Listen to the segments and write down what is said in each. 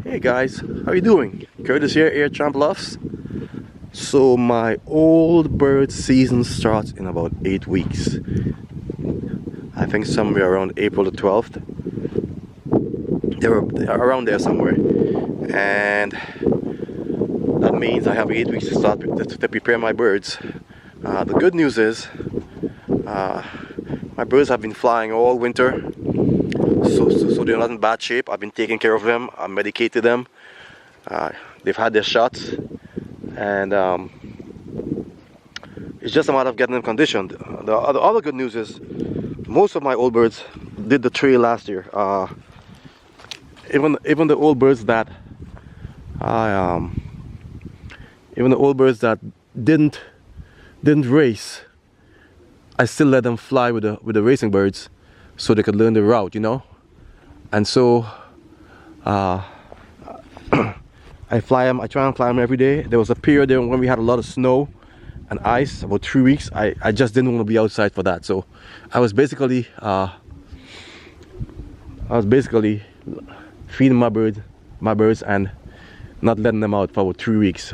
Hey guys, how you doing? Curtis here, Air Champ Lofts. So my old bird season starts in about 8 weeks. I think somewhere around April the 12th. They're around there somewhere. And that means I have 8 weeks to start to prepare my birds. The good news is my birds have been flying all winter. So they're not in bad shape. I've been taking care of them. I medicated them. They've had their shots, and it's just a matter of getting them conditioned. The other good news is most of my old birds did the trail last year. Even the old birds that didn't race, I still let them fly with the racing birds, so they could learn the route, you know. And so I try and fly them every day. There was a period there when we had a lot of snow and ice, about 3 weeks. I just didn't want to be outside for that, so I was basically feeding my birds and not letting them out for about 3 weeks.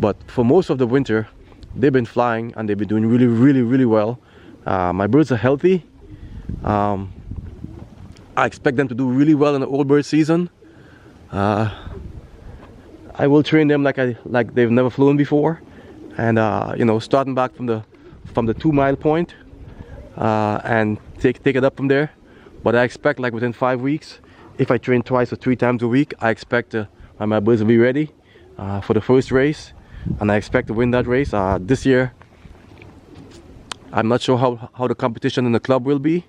But for most of the winter, they've been flying and they've been doing really well. My birds are healthy. I expect them to do really well in the old bird season. I will train them like they've never flown before, and you know, starting back from the 2 mile point, and take it up from there. But I expect, like, within 5 weeks, if I train twice or 3 times a week, I expect my birds will be ready for the first race, and I expect to win that race. This year, I'm not sure how the competition in the club will be.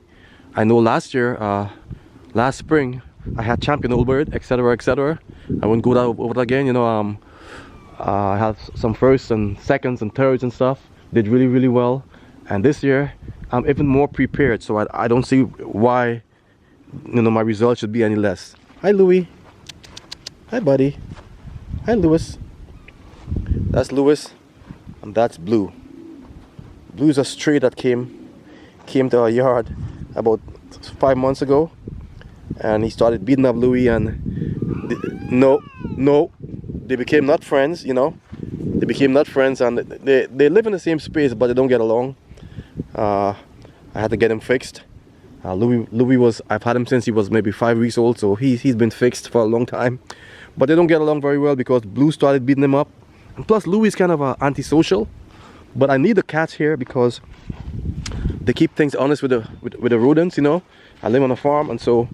I know last year, last spring, I had champion old bird, etc. I wouldn't go over that again, you know. I had some firsts and seconds and thirds and stuff, did really well. And this year, I'm even more prepared, so I don't see why, you know, my results should be any less. Hi Louie. Hi buddy. Hi Lewis. That's Lewis, and that's Blue. Blue's a stray that came to our yard about 5 months ago, and he started beating up Louis, and they became not friends, you know. They became not friends, and they live in the same space, but they don't get along. I had to get him fixed. Louis was, I've had him since he was maybe 5 weeks old, so he's been fixed for a long time. But they don't get along very well because Blue started beating him up. And plus Louis is kind of antisocial. But I need the cats here because they keep things honest with the rodents, you know. I live on a farm, and so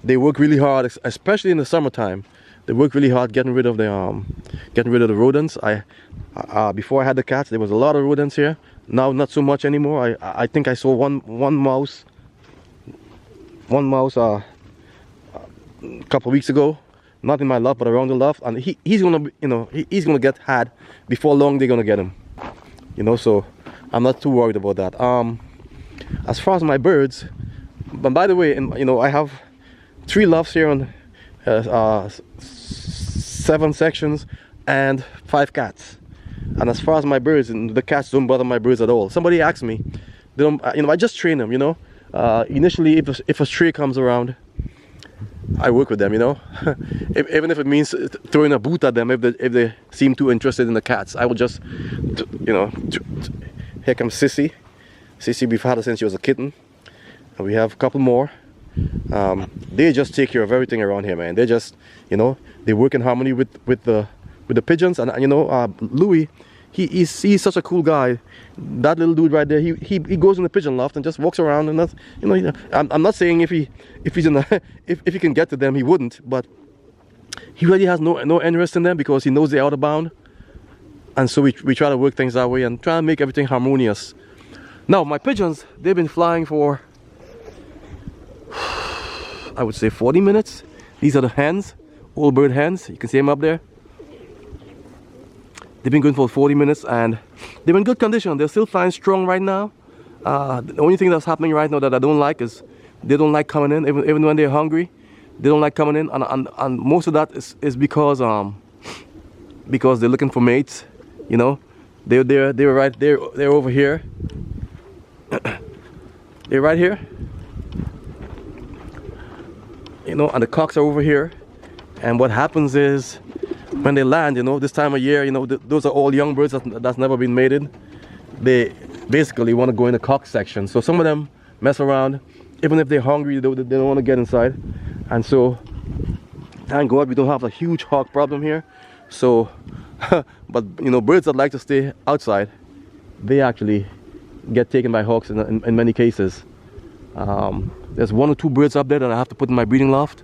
they work really hard, especially in the summertime. They work really hard getting rid of the rodents. Before I had the cats, there was a lot of rodents here. Now not so much anymore. I think I saw one mouse a couple of weeks ago, not in my loft but around the loft, and he's gonna, you know, he's gonna get had before long. They're gonna get him, you know. So I'm not too worried about that. As far as my birds, but by the way, you know, I have 3 lofts here on 7 sections and 5 cats. And as far as my birds, the cats don't bother my birds at all. Somebody asked me, they don't, you know, I just train them, you know. Initially, if a stray comes around, I work with them, you know. Even if it means throwing a boot at them if they seem too interested in the cats, I will just, you know. Here comes Sissy. Sissy, we've had her since she was a kitten, and we have a couple more. They just take care of everything around here, man. They just, you know, they work in harmony with the pigeons. And you know, Louis, he's such a cool guy. That little dude right there, he goes in the pigeon loft and just walks around, and that's, you know, I'm not saying if he can get to them, he wouldn't, but he really has no interest in them because he knows they're out of bound. And so we try to work things that way and try to make everything harmonious. Now my pigeons, they've been flying for, I would say, 40 minutes. These are the hens, old bird hens. You can see them up there. They've been going for 40 minutes and they're in good condition. They're still flying strong right now. The only thing that's happening right now that I don't like is they don't like coming in, even when they're hungry. They don't like coming in, and most of that is because they're looking for mates. You know, they're right there. They're over here. They're right here. You know, and the cocks are over here, And what happens is, when they land, you know, this time of year, you know, those are all young birds that's never been mated. They basically want to go in the cock section. So some of them mess around, even if they're hungry, they don't want to get inside. And so, thank God we don't have a huge hawk problem here. So, but you know, birds that like to stay outside, they actually get taken by hawks in many cases. There's 1 or 2 birds up there that I have to put in my breeding loft.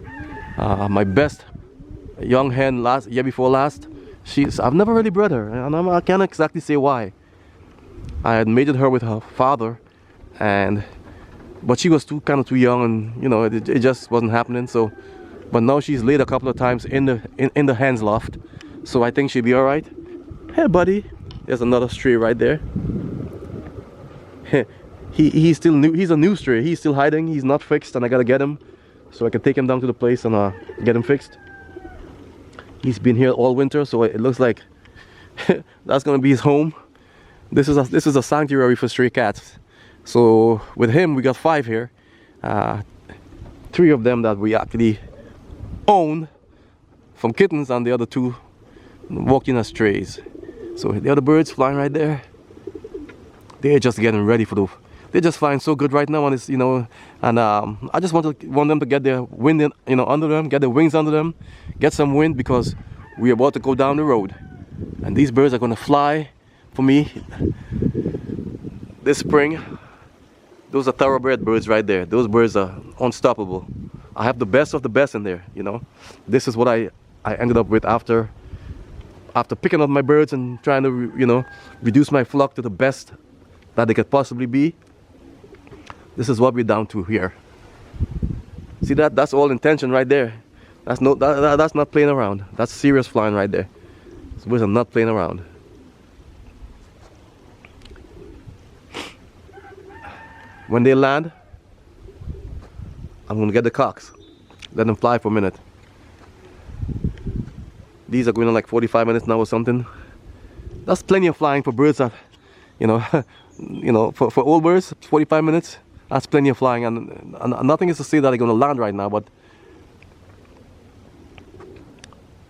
My best young hen year before last, I've never really bred her, and I can't exactly say why. I had mated her with her father, but she was kind of too young, and you know, it just wasn't happening. So, but now she's laid a couple of times in the hen's loft, so I think she'll be all right. Hey, buddy, there's another stray right there. He's still new. He's a new stray. He's still hiding. He's not fixed, and I gotta get him so I can take him down to the place and get him fixed. He's been here all winter, so it looks like that's gonna be his home. This is a sanctuary for stray cats. So with him, we got 5 here. 3 of them that we actually own from kittens, and the other 2 walked in as strays. So the other birds flying right there, they're just getting ready for they're just flying so good right now, and it's, you know, and I just want them to get their wind in, you know, under them, get their wings under them, get some wind, because we're about to go down the road, and these birds are going to fly for me this spring. Those are thoroughbred birds right there. Those birds are unstoppable. I have the best of the best in there, you know. This is what I ended up with after picking up my birds and trying to, you know, reduce my flock to the best that they could possibly be. This is what we're down to here. See that? That's all intention right there. That's not playing around. That's serious flying right there. These birds are not playing around. When they land, I'm gonna get the cocks, let them fly for a minute. These are going on like 45 minutes now or something. That's plenty of flying for birds that, you know, for old birds, 45 minutes. That's plenty of flying, and nothing is to say that they're gonna land right now. But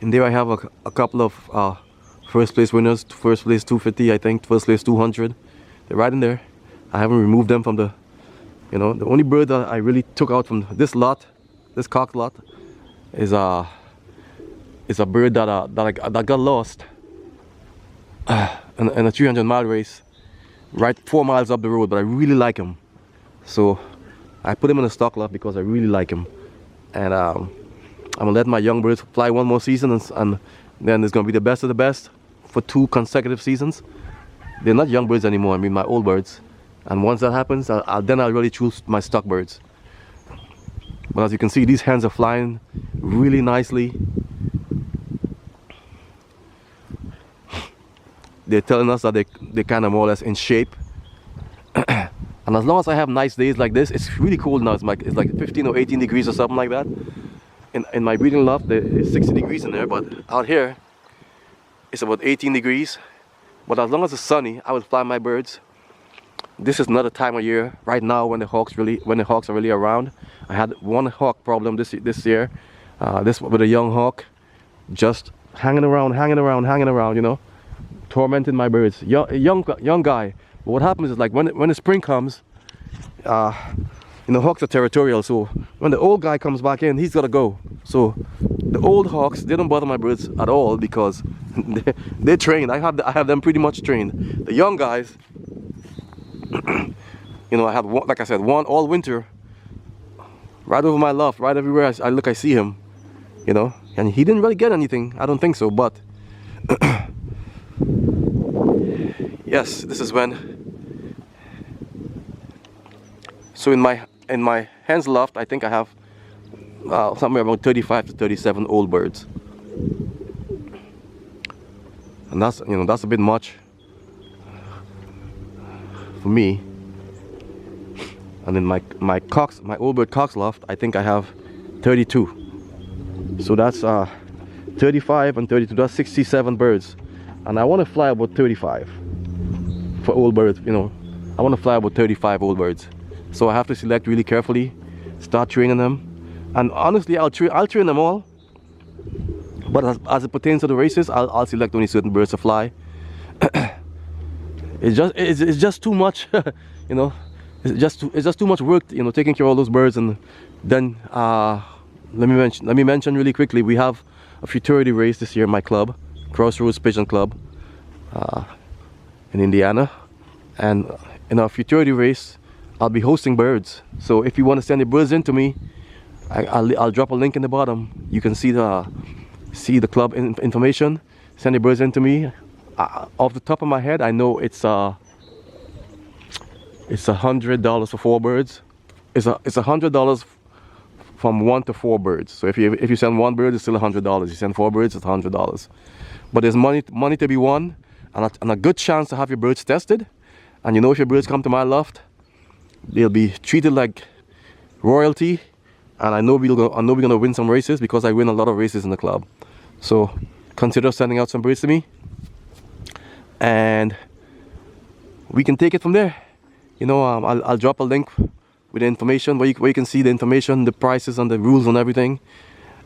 in there I have a couple of first place winners. First place 250, I think. First place 200. They're right in there. I haven't removed them from the. You know, the only bird that I really took out from this lot, this cock lot, is a bird that got lost in a 300-mile race, right 4 miles up the road. But I really like him, so I put him in a stock lot because I really like him, and I'm gonna let my young birds fly 1 more season, and then it's gonna be the best of the best for 2 consecutive seasons. They're not young birds anymore. I mean, my old birds. And once that happens, then I'll really choose my stock birds. But as you can see, these hens are flying really nicely. They're telling us that they're kind of more or less in shape. And as long as I have nice days like this, it's really cold now. It's like 15 or 18 degrees or something like that. In my breeding loft, it's 60 degrees in there, but out here, it's about 18 degrees. But as long as it's sunny, I will fly my birds. This is not a time of year right now when the hawks are really around. I had 1 hawk problem this year. This with a young hawk, just hanging around, you know, tormenting my birds. Young guy. But what happens is, like, when the spring comes, you know, hawks are territorial. So when the old guy comes back in, he's gotta go. So the old hawks, they don't bother my birds at all because they're trained. I have them pretty much trained. The young guys. You know, I had one, like I said, one all winter, right over my loft, right everywhere I look, I see him, you know, and he didn't really get anything. I don't think so, but yes, this is when. So in my hen's loft, I think I have somewhere about 35 to 37 old birds, and that's, you know, that's a bit much for me. And in my old bird cocks loft, I think I have 32. So that's 35 and 32. That's 67 birds, and I want to fly about 35 for old birds. You know, I want to fly about 35 old birds. So I have to select really carefully, start training them, and honestly, I'll train them all. But as it pertains to the races, I'll select only certain birds to fly. It's just too much, you know. It's just too much work, you know, taking care of all those birds. And then let me mention really quickly, we have a futurity race this year in my club, Crossroads Pigeon Club, in Indiana. And in our futurity race, I'll be hosting birds. So if you want to send your birds in to me, I'll drop a link in the bottom. You can see the club information. Send your birds in to me. Off the top of my head, I know it's $100 for 4 birds. It's $100 from 1 to 4 birds. So if you send 1 bird, it's still $100. You send 4 birds, it's $100. But there's money to be won, and a good chance to have your birds tested. And you know, if your birds come to my loft, they'll be treated like royalty. And I know we're gonna win some races, because I win a lot of races in the club. So consider sending out some birds to me, and we can take it from there. You know, I'll drop a link with the information where you can see the information, the prices and the rules and everything,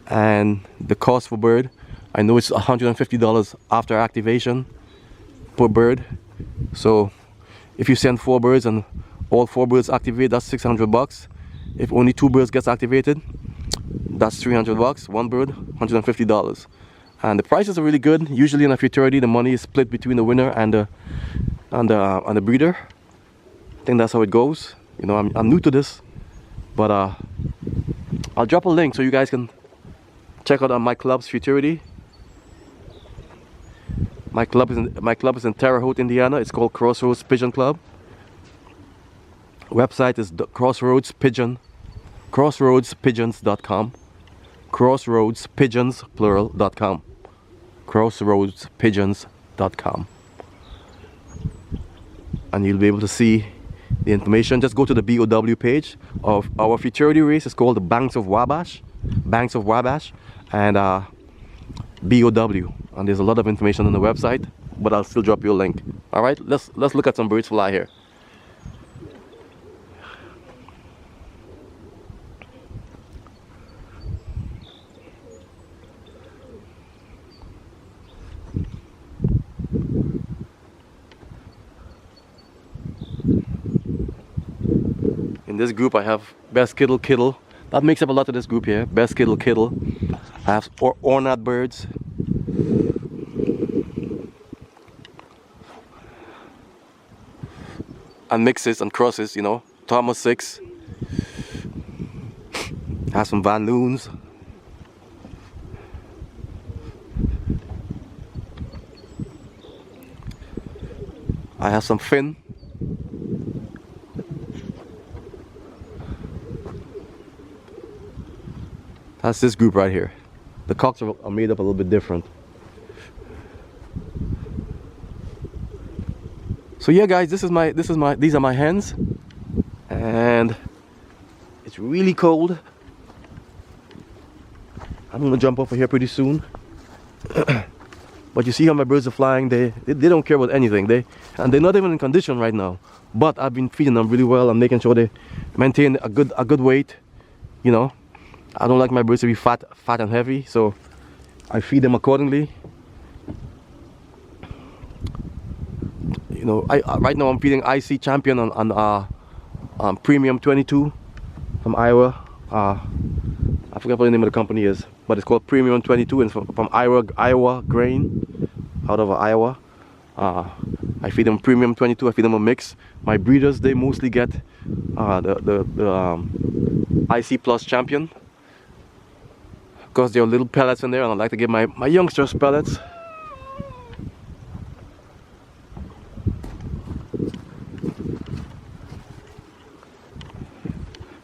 and the cost for bird. I know it's $150 after activation per bird. So if you send 4 birds and all 4 birds activate, that's $600. If only 2 birds gets activated, that's $300. 1 bird, $150. And the prices are really good. Usually in a futurity, the money is split between the winner and the breeder. I think that's how it goes. You know, I'm new to this, but I'll drop a link so you guys can check out my club's futurity. My club is in Terre Haute, Indiana. It's called Crossroads Pigeon Club. Website is crossroadspigeons.com. Crossroadspigeons plural.com. Crossroadspigeons.com. And you'll be able to see the information. Just go to the BOW page of our futurity race. It's called the Banks of Wabash, and BOW. And there's a lot of information on the website, but I'll still drop you a link. All right, let's look at some birds fly here. In this group, I have best kittle. That makes up a lot of this group here. Best kittle. I have ornate birds. And mixes and crosses, you know. Thomas 6. I have some Van Loons. I have some Finn. That's this group right here. The cocks are made up a little bit different. So yeah, guys, these are my hens, and it's really cold. I'm gonna jump over here pretty soon. But you see how my birds are flying. They don't care about anything. They're not even in condition right now. But I've been feeding them really well. I'm making sure they maintain a good weight. You know, I don't like my birds to be fat and heavy, so I feed them accordingly. You know, right now I'm feeding IC Champion on Premium 22 from Iowa. I forgot what the name of the company is, but it's called Premium 22, and it's from Iowa grain, out of Iowa. I feed them Premium 22. I feed them a mix. My breeders, they mostly get the IC Plus Champion, because there are little pellets in there, and I like to give my youngsters pellets.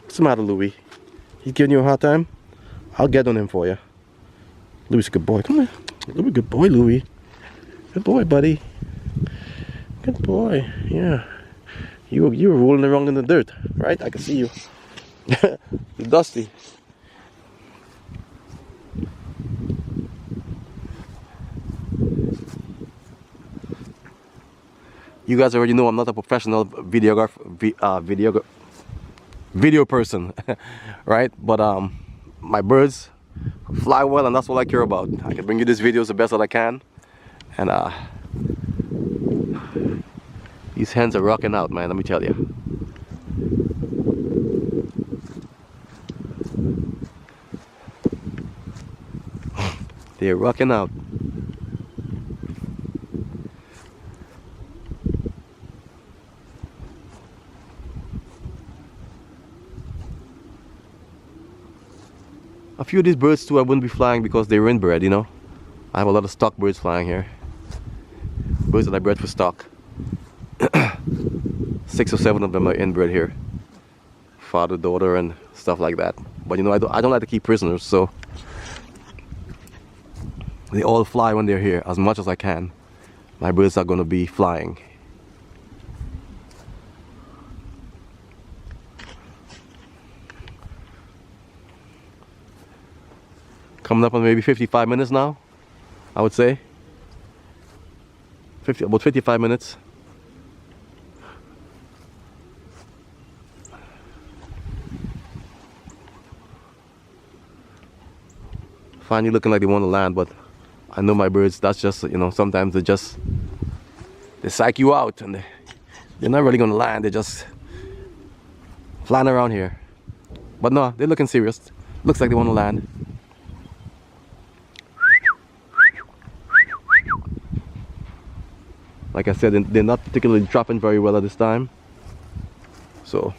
What's the matter, Louis? He's giving you a hard time? I'll get on him for you. Louis, a good boy. Come here. Louis, good boy, Louis. Good boy, buddy. Good boy. Yeah. You were rolling around in the dirt, right? I can see you. You're dusty. You guys already know I'm not a professional video person, right? But my birds fly well, and that's all I care about. I can bring you these videos the best that I can, and these hens are rocking out, man, let me tell you. They're rocking out. A few of these birds too I wouldn't be flying because they're inbred, you know. I have a lot of stock birds flying here. Birds that I bred for stock. 6 or 7 of them are inbred here. Father, daughter, and stuff like that. But you know, I don't like to keep prisoners, so they all fly when they're here as much as I can. My birds are going to be flying. Coming up on maybe 55 minutes now, I would say. About 55 minutes. Finally looking like they want to land, but I know my birds, that's just, you know, sometimes they psych you out and they're not really going to land. They're just flying around here. But no, they're looking serious. Looks like they want to land. Like I said, they're not particularly dropping very well at this time. So,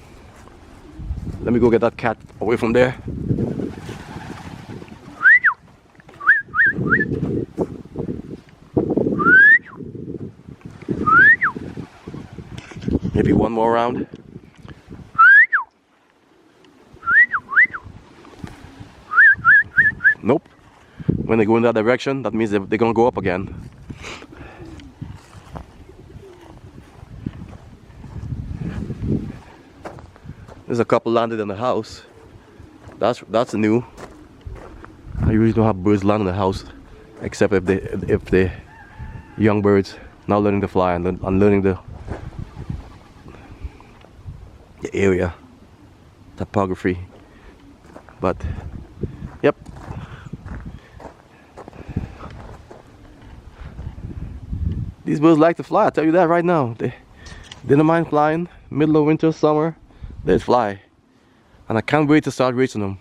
let me go get that cat away from there. Maybe one more round. Nope. When they go in that direction, that means they're gonna go up again. There's a couple landed in the house. That's new. I usually don't have birds land in the house, except if they young birds now learning to fly and learning the area topography. But yep, these birds like to fly, I tell you that right now. They don't mind flying. Middle of winter, summer, they fly, and I can't wait to start racing them.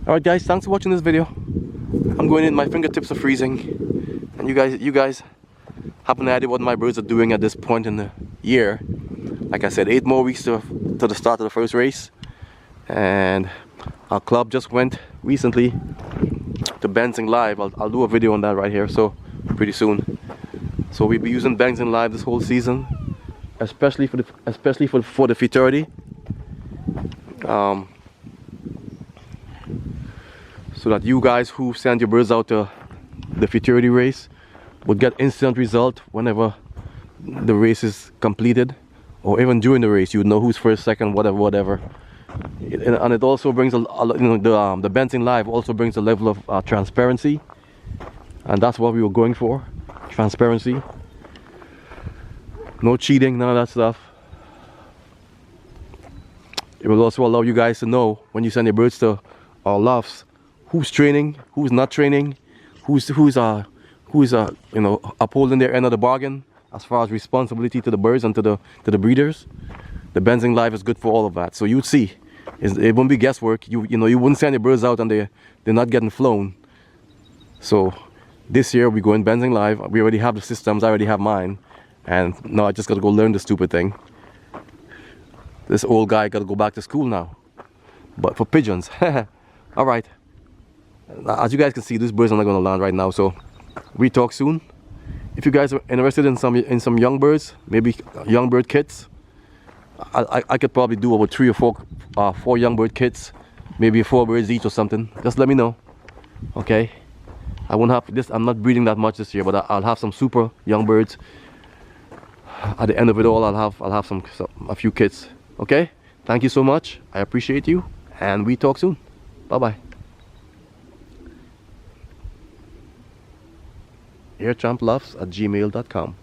Alright guys, thanks for watching this video. I'm going in, my fingertips are freezing. And you guys have an idea what my birds are doing at this point in the year. Like I said, 8 more weeks to the start of the first race. And our club just went recently to Benziing Live. I'll do a video on that right here, so pretty soon. So we'll be using Benziing Live this whole season, especially for the futurity. So that you guys who send your birds out to the futurity race would get instant result whenever the race is completed, or even during the race. You would know who's first, second, whatever. And it also brings the Benziing Live also brings a level of transparency, and that's what we were going for. Transparency, no cheating, none of that stuff. It will also allow you guys to know when you send your birds to our lofts who's training, who's not training, who's you know, upholding their end of the bargain as far as responsibility to the birds and to the breeders. The Benziing Live is good for all of that. So you'd see, it won't be guesswork. You know, you wouldn't send your birds out and they're not getting flown. So this year we go in Benziing Live. We already have the systems. I already have mine, and now I just got to go learn the stupid thing. This old guy got to go back to school now, but for pigeons. All right. As you guys can see, these birds are not going to land right now, so we talk soon. If you guys are interested in some young birds, maybe young bird kits, I could probably do about 3 or 4 young bird kits, maybe 4 birds each or something. Just let me know, okay? I won't have this. I'm not breeding that much this year, but I'll have some super young birds. At the end of it all, I'll have a few kits, okay? Thank you so much. I appreciate you, and we talk soon. Bye-bye. airchamplofts@gmail.com